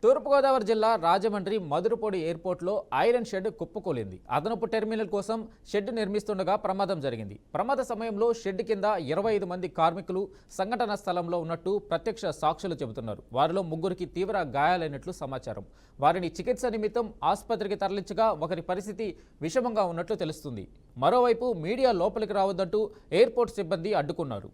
తూర్పుగోదావరి జిల్లా రాజమండ్రి మధురపూడి ఎయిర్పోర్ట్లో iron shed కుప్పకూలింది. అదనపు టెర్మినల్ కోసం షెడ్ నిర్మిస్తుండగా ప్రమాదం జరిగింది. ప్రమాద సమయంలో షెడ్ కింద 25 మంది కార్మికులు సంఘటన స్థలంలో ఉన్నట్టు ప్రత్యక్ష సాక్షులు చెబుతున్నారు. వారిలో ముగ్గురికి తీవ్ర గాయాలైనట్లు సమాచారం. వారిని చికిత్స నిమిత్తం ఆసుపత్రికి తరలించగా ఒకరి పరిస్థితి విషమంగా ఉన్నట్లు తెలుస్తుంది. మరోవైపు మీడియా లోపలికి రావద్దంటూ ఎయిర్పోర్ట్ సిబ్బంది అడ్డుకున్నారు.